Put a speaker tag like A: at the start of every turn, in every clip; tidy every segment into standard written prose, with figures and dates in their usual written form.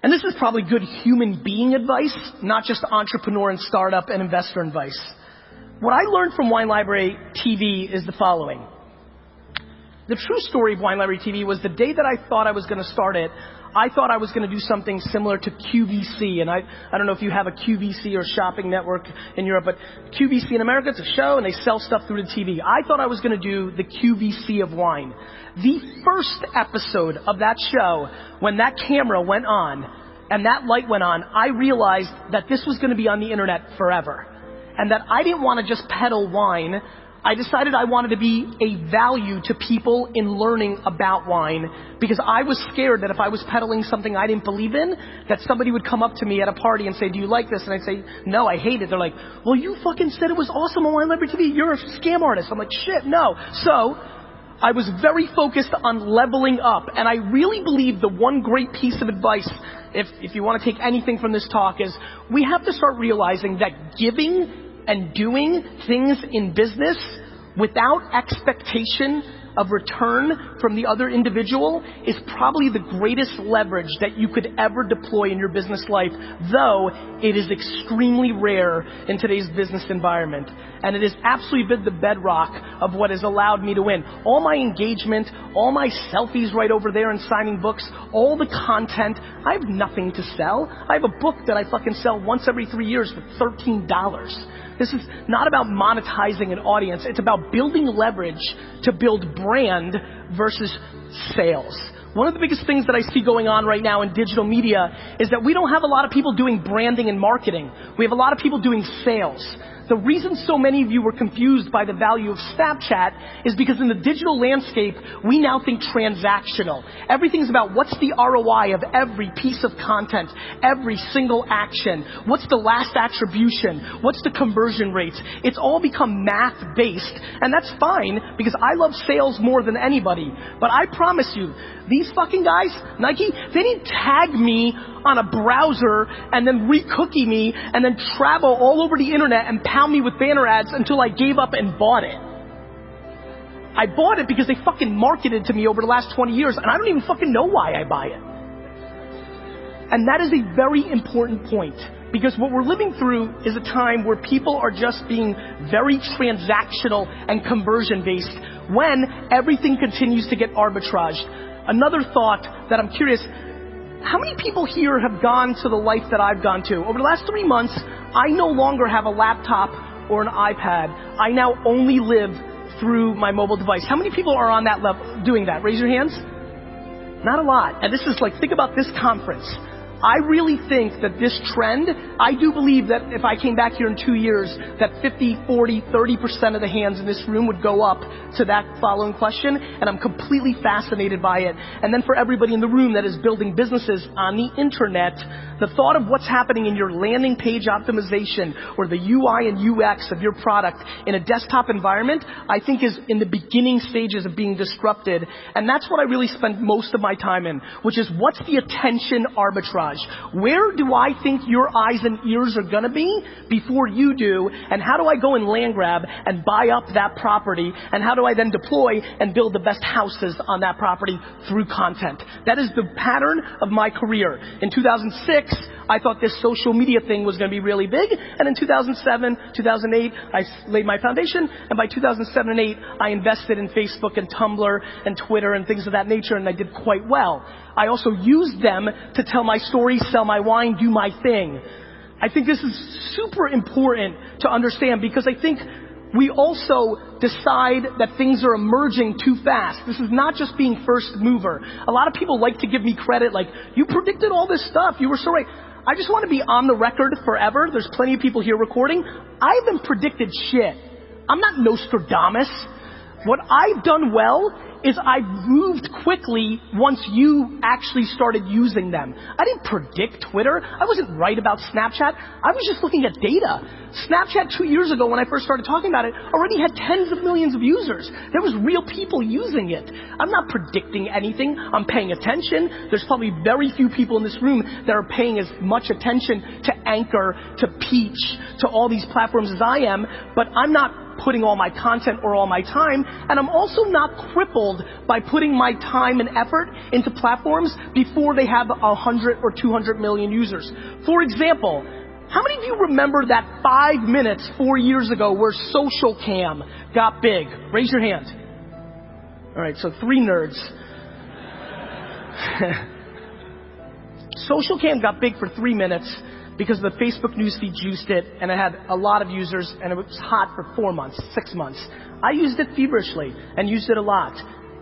A: And this is probably good human being advice, not just entrepreneur and startup and investor advice. What I learned from Wine Library TV is the following. The true story of Wine Library TV was the day that I thought I was going to start it, I thought I was going to do something similar to QVC. And I don't know if you have a QVC or shopping network in Europe, but QVC in America, it's a show and they sell stuff through the TV. I thought I was going to do the QVC of wine. The first episode of that show, when that camera went on and that light went on, I realized that this was going to be on the internet forever. And that I didn't want to just peddle wine. I decided I wanted to be a value to people in learning about wine because I was scared that if I was peddling something I didn't believe in, that somebody would come up to me at a party and say, do you like this? And I'd say, no, I hate it. They're like, well, you fucking said it was awesome on Wine Library TV. You're a scam artist. I'm like, shit, no. So I was very focused on leveling up. And I really believe the one great piece of advice, if you want to take anything from this talk, is we have to start realizing that giving and doing things in business without expectation of return from the other individual is probably the greatest leverage that you could ever deploy in your business life, though it is extremely rare in today's business environment. And it has absolutely been the bedrock of what has allowed me to win. All my engagement, all my selfies right over there and signing books, all the content, I have nothing to sell. I have a book that I fucking sell once every 3 years for $13. This is not about monetizing an audience. It's about building leverage to build brand versus sales. One of the biggest things that I see going on right now in digital media is that we don't have a lot of people doing branding and marketing. We have a lot of people doing sales. The reason so many of you were confused by the value of Snapchat is because in the digital landscape, we now think transactional. Everything's about what's the ROI of every piece of content, every single action. What's the last attribution? What's the conversion rates? It's all become math-based, and that's fine because I love sales more than anybody. But I promise you, these fucking guys, Nike, they didn't tag me on a browser and then re-cookie me and then travel all over the internet and pound me with banner ads until I gave up and bought it. I bought it because they fucking marketed to me over the last 20 years and I don't even fucking know why I buy it. And that is a very important point because what we're living through is a time where people are just being very transactional and conversion based when everything continues to get arbitraged. Another thought that I'm curious, how many people here have gone to the life that I've gone to? Over the last 3 months, I no longer have a laptop or an iPad. I now only live through my mobile device. How many people are on that level doing that? Raise your hands. Not a lot. And this is like, think about this conference. I really think that this trend, I do believe that if I came back here in 2 years, that 50, 40, 30% of the hands in this room would go up to that following question, and I'm completely fascinated by it. And then for everybody in the room that is building businesses on the internet, the thought of what's happening in your landing page optimization or the UI and UX of your product in a desktop environment, I think is in the beginning stages of being disrupted. And that's what I really spend most of my time in, which is what's the attention arbitrage? Where do I think your eyes and ears are gonna be before you do? And how do I go and land grab and buy up that property? And how do I then deploy and build the best houses on that property through content? That is the pattern of my career. In 2006, I thought this social media thing was going to be really big. And in 2007, 2008, I laid my foundation. And by 2007 and 2008, I invested in Facebook and Tumblr and Twitter and things of that nature. And I did quite well. I also used them to tell my story, sell my wine, do my thing. I think this is super important to understand because I think we also decide that things are emerging too fast. This is not just being first mover. A lot of people like to give me credit like, you predicted all this stuff. You were so right. I just want to be on the record forever. There's plenty of people here recording. I haven't predicted shit. I'm not Nostradamus. What I've done well is I've moved quickly once you actually started using them. I didn't predict Twitter. I wasn't right about Snapchat. I was just looking at data. Snapchat 2 years ago when I first started talking about it already had tens of millions of users. There was real people using it. I'm not predicting anything. I'm paying attention. There's probably very few people in this room that are paying as much attention to Anchor, to Peach, to all these platforms as I am, but I'm not putting all my content or all my time, and I'm also not crippled by putting my time and effort into platforms before they have 100 or 200 million users. For example, how many of you remember that 5 minutes 4 years ago where social cam got big? Raise your hand. All right, so 3 nerds. Social cam got big for 3 minutes because the Facebook newsfeed juiced it, and it had a lot of users, and it was hot for 4 months, 6 months. I used it feverishly and used it a lot.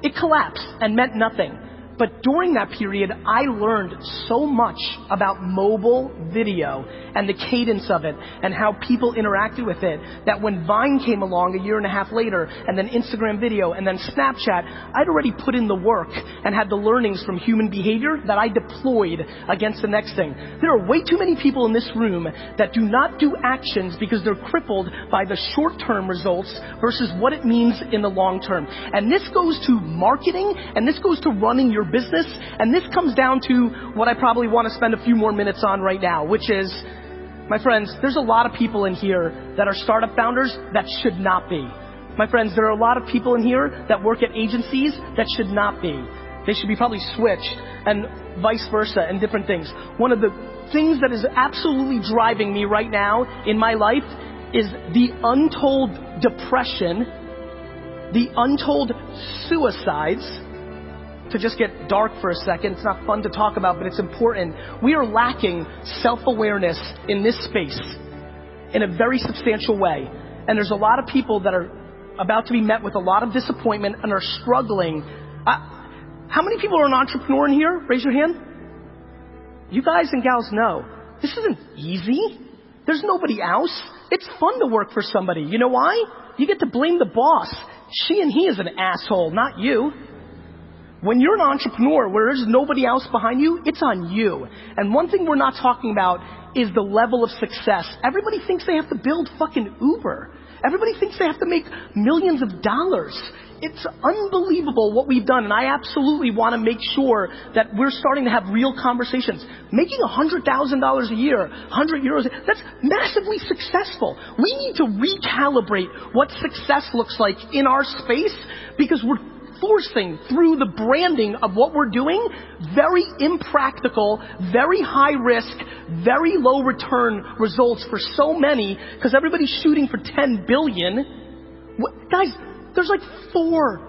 A: It collapsed and meant nothing. But during that period, I learned so much about mobile video and the cadence of it and how people interacted with it that when Vine came along a year and a half later, and then Instagram video, and then Snapchat, I'd already put in the work and had the learnings from human behavior that I deployed against the next thing. There are way too many people in this room that do not do actions because they're crippled by the short-term results versus what it means in the long term. And this goes to marketing, and this goes to running your business, and this comes down to what I probably want to spend a few more minutes on right now, which is, my friends, there's a lot of people in here that are startup founders that should not be. My friends, there are a lot of people in here that work at agencies that should not be. They should be probably switched, and vice versa, and different things. One of the things that is absolutely driving me right now in my life is the untold depression, the untold suicides. To just get dark for a second, it's not fun to talk about, but it's important. We are lacking self-awareness in this space in a very substantial way. And there's a lot of people that are about to be met with a lot of disappointment and are struggling. How many people are an entrepreneur in here? Raise your hand. You guys and gals know, this isn't easy. There's nobody else. It's fun to work for somebody. You know why? You get to blame the boss. She and he is an asshole, not you. When you're an entrepreneur where there's nobody else behind you, it's on you. And one thing we're not talking about is the level of success. Everybody thinks they have to build fucking Uber. Everybody thinks they have to make millions of dollars. It's unbelievable what we've done, and I absolutely want to make sure that we're starting to have real conversations. Making $100,000 a year, 100 euros, that's massively successful. We need to recalibrate what success looks like in our space because we're forcing through the branding of what we're doing very impractical, very high risk, very low return results for so many because everybody's shooting for 10 billion. Guys, there's like 4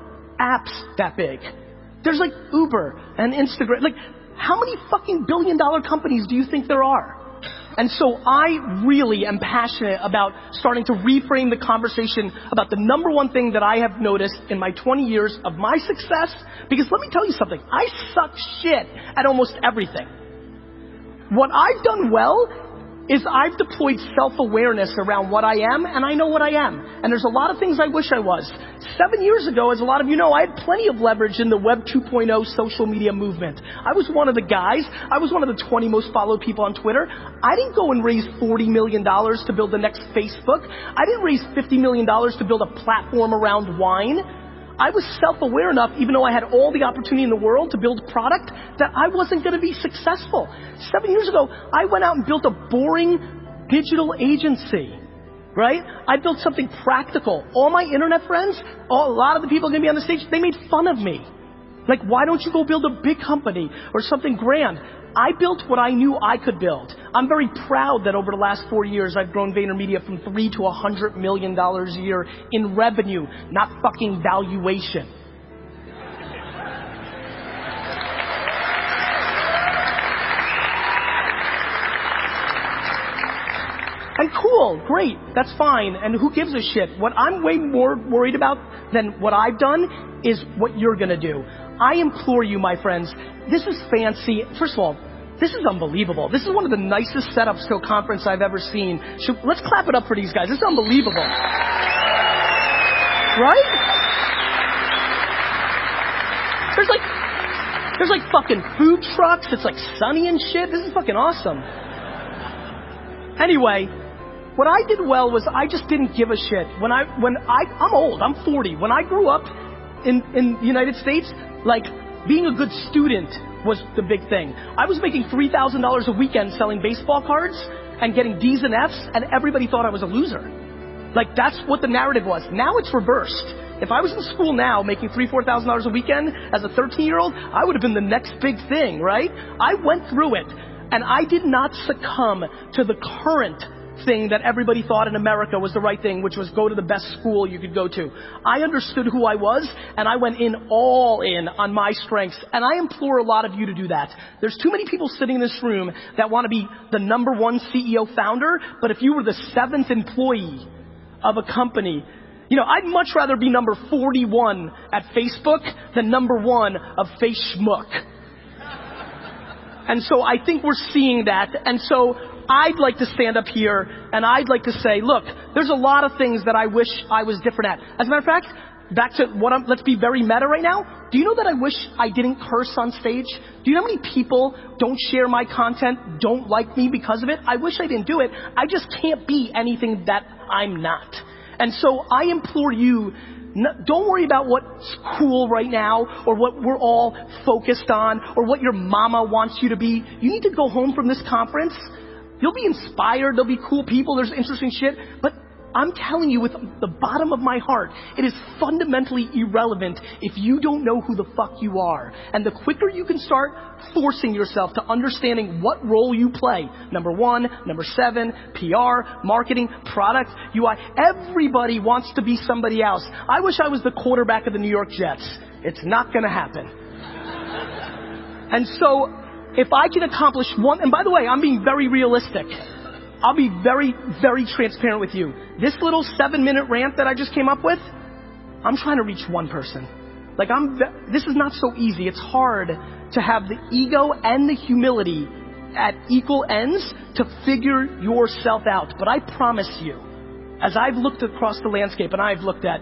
A: apps that big. There's like Uber and Instagram. Like, how many fucking billion-dollar companies do you think there are? And so I really am passionate about starting to reframe the conversation about the number one thing that I have noticed in my 20 years of my success. Because let me tell you something, I suck shit at almost everything. What I've done well is I've deployed self-awareness around what I am, and I know what I am. And there's a lot of things I wish I was. 7 years ago, as a lot of you know, I had plenty of leverage in the Web 2.0 social media movement. I was one of the guys. I was one of the 20 most followed people on Twitter. I didn't go and raise $40 million to build the next Facebook. I didn't raise $50 million to build a platform around wine. I was self-aware enough, even though I had all the opportunity in the world to build product, that I wasn't going to be successful. 7 years ago, I went out and built a boring digital agency, right? I built something practical. All my internet friends, a lot of the people going to be on the stage, they made fun of me. Like, why don't you go build a big company or something grand? I built what I knew I could build. I'm very proud that over the last 4 years, I've grown VaynerMedia from $3 to $100 million a year in revenue, not fucking valuation. And cool, great, that's fine, and who gives a shit? What I'm way more worried about than what I've done is what you're gonna do. I implore you, my friends, this is fancy. First of all, this is unbelievable. This is one of the nicest setups to a conference I've ever seen. Let's clap it up for these guys. This is unbelievable. Right? There's like fucking food trucks. It's like sunny and shit. This is fucking awesome. Anyway, what I did well was I just didn't give a shit. I'm old, I'm 40. When I grew up in the United States, like, being a good student was the big thing. I was making $3,000 a weekend selling baseball cards and getting D's and F's, and everybody thought I was a loser. Like, that's what the narrative was. Now it's reversed. If I was in school now making $3,000-$4,000 a weekend as a 13-year-old, I would have been the next big thing, right? I went through it, and I did not succumb to the current thing that everybody thought in America was the right thing, which was go to the best school you could go to. I understood who I was, and I went all in on my strengths, and I implore a lot of you to do that. There's too many people sitting in this room that want to be the number one CEO founder, but if you were the 7th employee of a company, you know, I'd much rather be number 41 at Facebook than number 1 of Facebook. And so I think we're seeing that, and so I'd like to stand up here and I'd like to say, look, there's a lot of things that I wish I was different at. As a matter of fact, back to let's be very meta right now. Do you know that I wish I didn't curse on stage? Do you know how many people don't share my content, don't like me because of it? I wish I didn't do it. I just can't be anything that I'm not. And so I implore you, don't worry about what's cool right now or what we're all focused on or what your mama wants you to be. You need to go home from this conference. You'll be inspired. There'll be cool people. There's interesting shit. But I'm telling you with the bottom of my heart, it is fundamentally irrelevant if you don't know who the fuck you are. And the quicker you can start forcing yourself to understanding what role you play, number 1, number 7, PR, marketing, product, UI, everybody wants to be somebody else. I wish I was the quarterback of the New York Jets. It's not gonna happen. And so, if I can accomplish one, and by the way, I'm being very realistic. I'll be very, very transparent with you. This little 7-minute rant that I just came up with, I'm trying to reach one person. Like, this is not so easy. It's hard to have the ego and the humility at equal ends to figure yourself out. But I promise you, as I've looked across the landscape, and I've looked at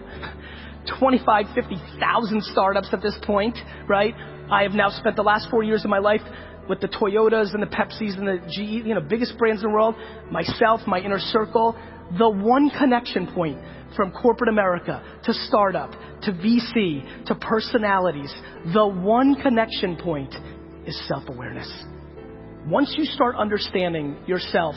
A: 25, 50,000 startups at this point, right? I have now spent the last 4 years of my life with the Toyotas and the Pepsis and the GE, you know, biggest brands in the world, myself, my inner circle, the one connection point from corporate America to startup, to VC, to personalities, the one connection point is self-awareness. Once you start understanding yourself,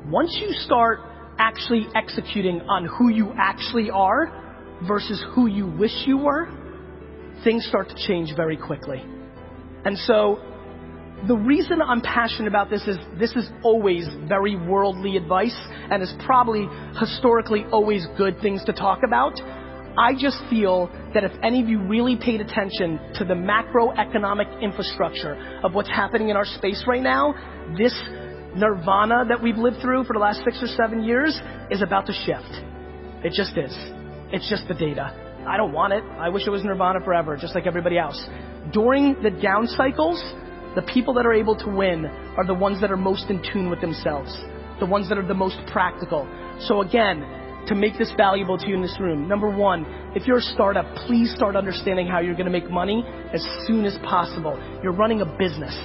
A: once you start actually executing on who you actually are versus who you wish you were, things start to change very quickly. And so, the reason I'm passionate about this is always very worldly advice and is probably historically always good things to talk about. I just feel that if any of you really paid attention to the macroeconomic infrastructure of what's happening in our space right now, this nirvana that we've lived through for the last 6 or 7 years is about to shift. It just is. It's just the data. I don't want it. I wish it was nirvana forever, just like everybody else. During the down cycles, the people that are able to win are the ones that are most in tune with themselves, the ones that are the most practical. So again, to make this valuable to you in this room, number 1, if you're a startup, please start understanding how you're going to make money as soon as possible. You're running a business.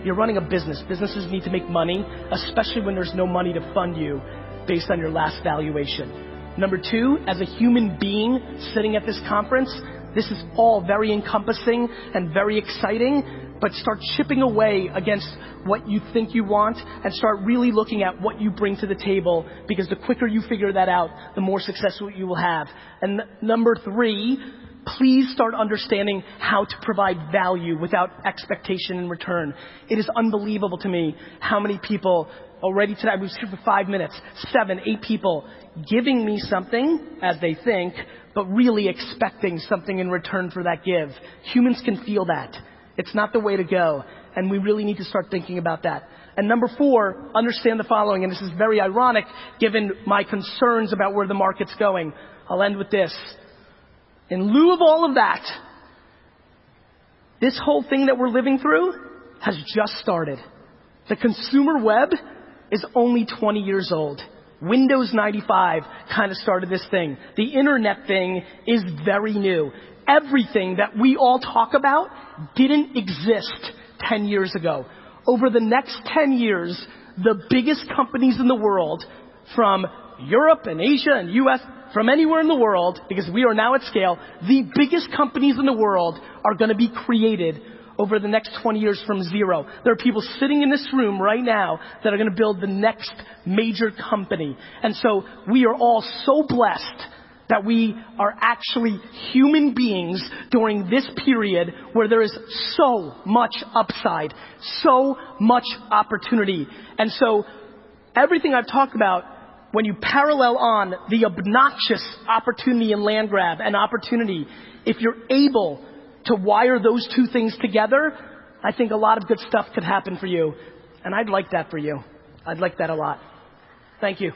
A: You're running a business. Businesses need to make money, especially when there's no money to fund you based on your last valuation. Number 2, as a human being sitting at this conference, this is all very encompassing and very exciting, but start chipping away against what you think you want and start really looking at what you bring to the table, because the quicker you figure that out, the more successful you will have. And number 3, please start understanding how to provide value without expectation in return. It is unbelievable to me how many people already today, I was here for 5 minutes, 7, 8 people giving me something as they think, but really expecting something in return for that give. Humans can feel that. It's not the way to go, and we really need to start thinking about that. And number 4, understand the following, and this is very ironic given my concerns about where the market's going. I'll end with this. In lieu of all of that, this whole thing that we're living through has just started. The consumer web is only 20 years old. Windows 95 kind of started this thing. The internet thing is very new. Everything that we all talk about didn't exist 10 years ago. Over the next 10 years, the biggest companies in the world, from Europe and Asia and US, from anywhere in the world, because we are now at scale, the biggest companies in the world are going to be created over the next 20 years from zero. There are people sitting in this room right now that are going to build the next major company. And so we are all so blessed that we are actually human beings during this period where there is so much upside, so much opportunity. And so everything I've talked about, when you parallel on the obnoxious opportunity and land grab and opportunity, if you're able to wire those two things together, I think a lot of good stuff could happen for you. And I'd like that for you. I'd like that a lot. Thank you.